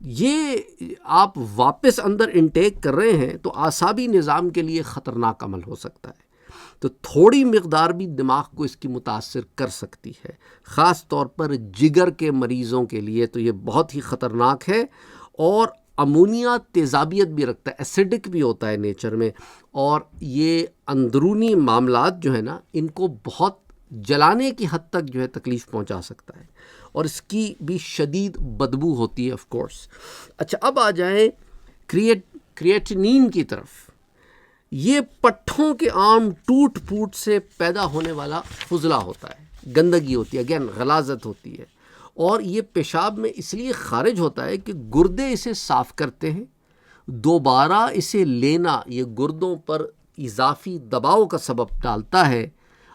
یہ آپ واپس اندر انٹیک کر رہے ہیں تو اعصابی نظام کے لیے خطرناک عمل ہو سکتا ہے. تو تھوڑی مقدار بھی دماغ کو اس کی متاثر کر سکتی ہے، خاص طور پر جگر کے مریضوں کے لیے تو یہ بہت ہی خطرناک ہے. اور امونیا تیزابیت بھی رکھتا ہے، ایسیڈک بھی ہوتا ہے نیچر میں، اور یہ اندرونی معاملات جو ہے نا ان کو بہت جلانے کی حد تک جو ہے تکلیف پہنچا سکتا ہے، اور اس کی بھی شدید بدبو ہوتی ہے آف کورس. اچھا، اب آ جائیں کریٹینین کی طرف. یہ پٹھوں کے عام ٹوٹ پھوٹ سے پیدا ہونے والا فضلہ ہوتا ہے، گندگی ہوتی ہے، اگین غلاظت ہوتی ہے، اور یہ پیشاب میں اس لیے خارج ہوتا ہے کہ گردے اسے صاف کرتے ہیں. دوبارہ اسے لینا یہ گردوں پر اضافی دباؤ کا سبب ڈالتا ہے،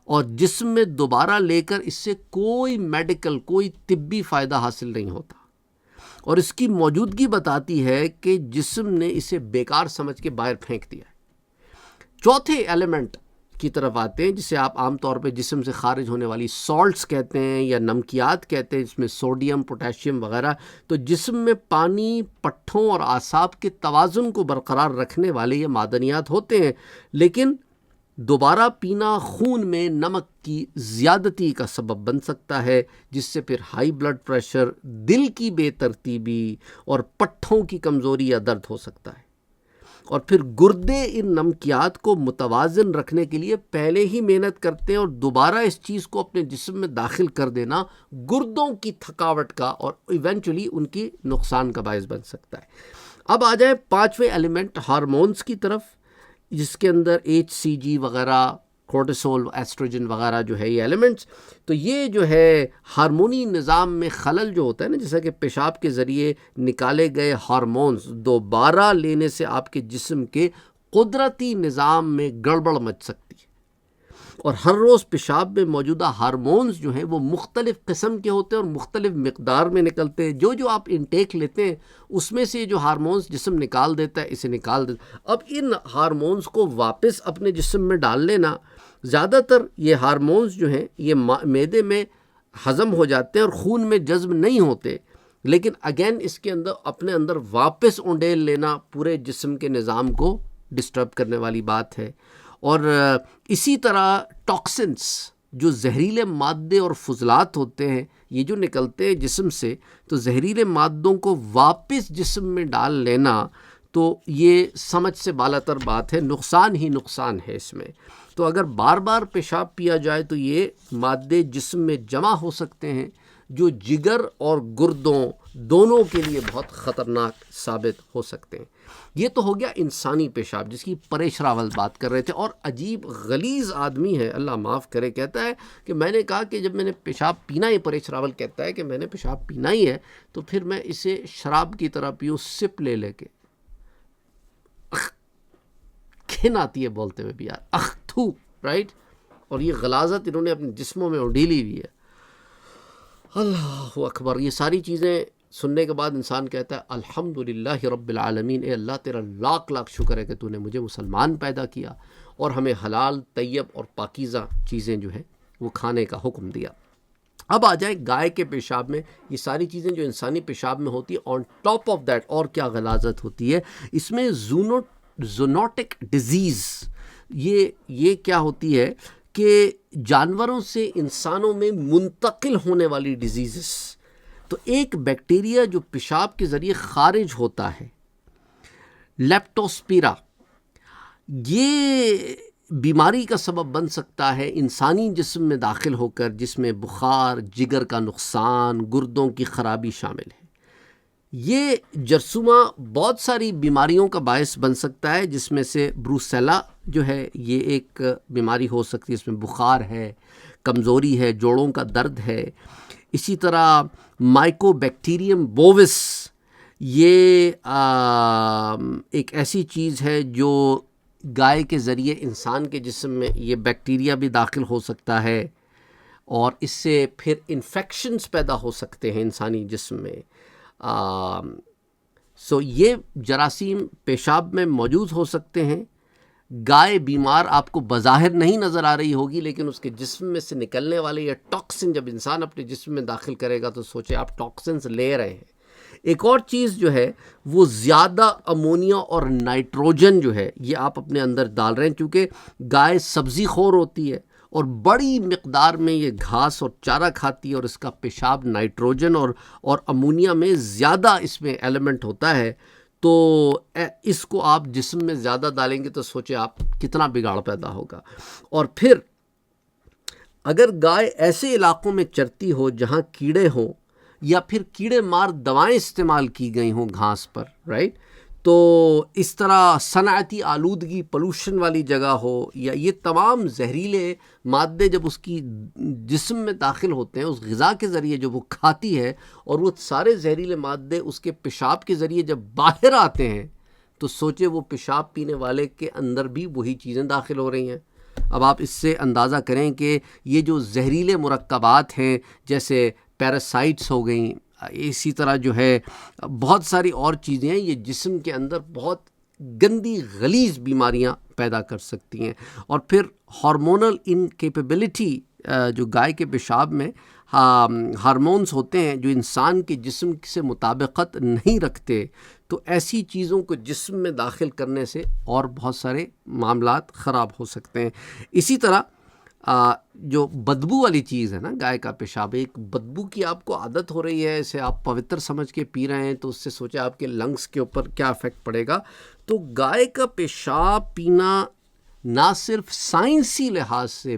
اور جسم میں دوبارہ لے کر اس سے کوئی میڈیکل، کوئی طبی فائدہ حاصل نہیں ہوتا، اور اس کی موجودگی بتاتی ہے کہ جسم نے اسے بیکار سمجھ کے باہر پھینک دیا ہے. چوتھے ایلیمنٹ کی طرف آتے ہیں جسے آپ عام طور پہ جسم سے خارج ہونے والی سالٹس کہتے ہیں یا نمکیات کہتے ہیں، جس میں سوڈیم، پوٹیشیم وغیرہ. تو جسم میں پانی، پٹھوں اور اعصاب کے توازن کو برقرار رکھنے والے یہ معدنیات ہوتے ہیں، لیکن دوبارہ پینا خون میں نمک کی زیادتی کا سبب بن سکتا ہے، جس سے پھر ہائی بلڈ پریشر، دل کی بے ترتیبی اور پٹھوں کی کمزوری یا درد ہو سکتا ہے. اور پھر گردے ان نمکیات کو متوازن رکھنے کے لیے پہلے ہی محنت کرتے ہیں، اور دوبارہ اس چیز کو اپنے جسم میں داخل کر دینا گردوں کی تھکاوٹ کا اور ایونچولی ان کی نقصان کا باعث بن سکتا ہے. اب آ جائیں پانچویں ایلیمنٹ ہارمونز کی طرف، جس کے اندر HCG وغیرہ، کورٹیسول، ایسٹروجن وغیرہ جو ہے یہ ایلیمنٹس. تو یہ جو ہے ہارمونی نظام میں خلل جو ہوتا ہے نا، جیسا کہ پیشاب کے ذریعے نکالے گئے ہارمونز دوبارہ لینے سے آپ کے جسم کے قدرتی نظام میں گڑبڑ مچ سکتی ہے. اور ہر روز پیشاب میں موجودہ ہارمونز جو ہیں وہ مختلف قسم کے ہوتے ہیں اور مختلف مقدار میں نکلتے ہیں. جو آپ انٹیک لیتے ہیں اس میں سے جو ہارمونز جسم نکال دیتا ہے، اسے نکال دیتا ہے. اب ان ہارمونز کو واپس اپنے جسم میں ڈال لینا، زیادہ تر یہ ہارمونز جو ہیں یہ معدے میں ہضم ہو جاتے ہیں اور خون میں جذب نہیں ہوتے، لیکن اگین اس کے اندر اپنے اندر واپس اونڈیل لینا پورے جسم کے نظام کو ڈسٹرب کرنے والی بات ہے. اور اسی طرح ٹاکسنس، جو زہریلے مادے اور فضلات ہوتے ہیں، یہ جو نکلتے ہیں جسم سے، تو زہریلے مادوں کو واپس جسم میں ڈال لینا تو یہ سمجھ سے بالاتر بات ہے، نقصان ہی نقصان ہے اس میں. تو اگر بار بار پیشاب پیا جائے تو یہ مادے جسم میں جمع ہو سکتے ہیں، جو جگر اور گردوں دونوں کے لیے بہت خطرناک ثابت ہو سکتے ہیں. یہ تو ہو گیا انسانی پیشاب جس کی پریش راول بات کر رہے تھے. اور عجیب غلیظ آدمی ہے، اللہ معاف کرے، کہتا ہے کہ میں نے کہا کہ جب میں نے پیشاب پینا ہے، پریش راول کہتا ہے کہ میں نے پیشاب پینا ہی ہے تو پھر میں اسے شراب کی طرح پیوں، سپ لے لے کے. کھن آتی ہے بولتے ہوئے بھی یار، اخ تھو، رائٹ. اور یہ غلاظت انہوں نے اپنے جسموں میں اڈیلی ہوئی ہے. اللہ اکبر. یہ ساری چیزیں سننے کے بعد انسان کہتا ہے الحمدللہ رب العالمین، اے اللہ تیرا لاکھ لاکھ شکر ہے کہ تو نے مجھے مسلمان پیدا کیا اور ہمیں حلال، طیب اور پاکیزہ چیزیں جو ہیں وہ کھانے کا حکم دیا. اب آ جائے گائے کے پیشاب میں. یہ ساری چیزیں جو انسانی پیشاب میں ہوتی ہیں، آن ٹاپ آف دیٹ اور کیا غلاظت ہوتی ہے اس میں، زونوٹک ڈیزیز. یہ کیا ہوتی ہے کہ جانوروں سے انسانوں میں منتقل ہونے والی ڈیزیزز. تو ایک بیکٹیریا جو پیشاب کے ذریعے خارج ہوتا ہے، لیپٹوسپیرا، یہ بیماری کا سبب بن سکتا ہے انسانی جسم میں داخل ہو کر، جس میں بخار، جگر کا نقصان، گردوں کی خرابی شامل ہے. یہ جرثومہ بہت ساری بیماریوں کا باعث بن سکتا ہے، جس میں سے بروسیلا جو ہے یہ ایک بیماری ہو سکتی ہے. اس میں بخار ہے، کمزوری ہے، جوڑوں کا درد ہے. اسی طرح مائکو بیکٹیریم بووس، یہ ایک ایسی چیز ہے جو گائے کے ذریعے انسان کے جسم میں یہ بیکٹیریا بھی داخل ہو سکتا ہے، اور اس سے پھر انفیکشنز پیدا ہو سکتے ہیں انسانی جسم میں. یہ جراثیم پیشاب میں موجود ہو سکتے ہیں. گائے بیمار آپ کو بظاہر نہیں نظر آ رہی ہوگی، لیکن اس کے جسم میں سے نکلنے والے یہ ٹاکسن جب انسان اپنے جسم میں داخل کرے گا تو سوچے آپ ٹاکسنز لے رہے ہیں. ایک اور چیز جو ہے وہ زیادہ امونیا اور نائٹروجن جو ہے یہ آپ اپنے اندر ڈال رہے ہیں، چونکہ گائے سبزی خور ہوتی ہے اور بڑی مقدار میں یہ گھاس اور چارہ کھاتی ہے، اور اس کا پیشاب نائٹروجن اور امونیا میں زیادہ اس میں ایلیمنٹ ہوتا ہے، تو اس کو آپ جسم میں زیادہ ڈالیں گے تو سوچیں آپ کتنا بگاڑ پیدا ہوگا۔ اور پھر اگر گائے ایسے علاقوں میں چرتی ہو جہاں کیڑے ہوں یا پھر کیڑے مار دوائیں استعمال کی گئی ہوں گھاس پر، رائٹ، تو اس طرح صنعتی آلودگی، پولوشن والی جگہ ہو، یا یہ تمام زہریلے مادے جب اس کی جسم میں داخل ہوتے ہیں، اس غذا کے ذریعے جو وہ کھاتی ہے، اور وہ سارے زہریلے مادے اس کے پیشاب کے ذریعے جب باہر آتے ہیں، تو سوچے وہ پیشاب پینے والے کے اندر بھی وہی چیزیں داخل ہو رہی ہیں۔ اب آپ اس سے اندازہ کریں کہ یہ جو زہریلے مرکبات ہیں، جیسے پیراسائٹس ہو گئیں، اسی طرح جو ہے بہت ساری اور چیزیں ہیں، یہ جسم کے اندر بہت گندی غلیظ بیماریاں پیدا کر سکتی ہیں۔ اور پھر ہارمونل انکیپیبلٹی، جو گائے کے پیشاب میں ہارمونز ہوتے ہیں جو انسان کے جسم سے مطابقت نہیں رکھتے، تو ایسی چیزوں کو جسم میں داخل کرنے سے اور بہت سارے معاملات خراب ہو سکتے ہیں۔ اسی طرح جو بدبو والی چیز ہے نا، گائے کا پیشاب، ایک بدبو کی آپ کو عادت ہو رہی ہے، اسے آپ پوتر سمجھ کے پی رہے ہیں، تو اس سے سوچیں آپ کے لنگس کے اوپر کیا افیکٹ پڑے گا۔ تو گائے کا پیشاب پینا نہ صرف سائنسی لحاظ سے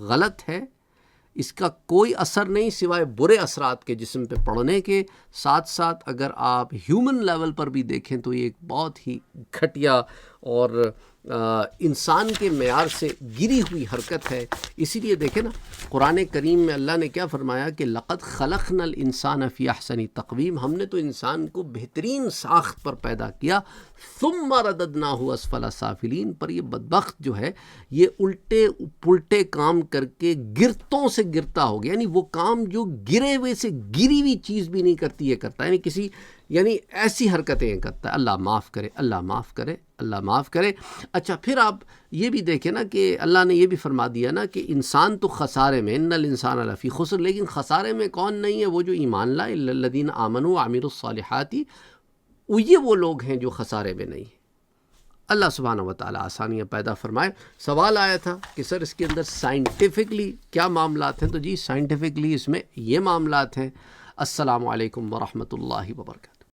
غلط ہے، اس کا کوئی اثر نہیں سوائے برے اثرات کے جسم پہ پڑنے کے، ساتھ ساتھ اگر آپ ہیومن لیول پر بھی دیکھیں تو یہ ایک بہت ہی گھٹیا اور انسان کے معیار سے گری ہوئی حرکت ہے۔ اسی لیے دیکھیں نا، قرآن کریم میں اللہ نے کیا فرمایا کہ لقد خلقنا الانسان فی احسن تقویم، ہم نے تو انسان کو بہترین ساخت پر پیدا کیا، ثم رددناہ اسفل سافلین، پر یہ بدبخت جو ہے یہ الٹے پلٹے کام کر کے گرتوں سے گرتا ہو گیا، یعنی وہ کام جو گرے ہوئے سے گری ہوئی چیز بھی نہیں کرتی یہ کرتا ہے، یعنی ایسی حرکتیں کرتا ہے۔ اللہ معاف کرے، اللہ معاف کرے، اللہ معاف کرے۔ اچھا، پھر آپ یہ بھی دیکھیں نا کہ اللہ نے یہ بھی فرما دیا نا کہ انسان تو خسارے میں، ان الانسان لفی خسر، لیکن خسارے میں کون نہیں ہے؟ وہ جو ایمان لائے، الا الذین آمنوا وعملوا الصالحات، یہ وہ لوگ ہیں جو خسارے میں نہیں ہیں۔ اللہ سبحانہ و تعالیٰ آسانیاں پیدا فرمائے۔ سوال آیا تھا کہ سر اس کے اندر سائنٹیفکلی کیا معاملات ہیں؟ تو جی سائنٹیفکلی اس میں یہ معاملات ہیں۔ السلام علیکم ورحمۃ اللہ وبرکاتہ۔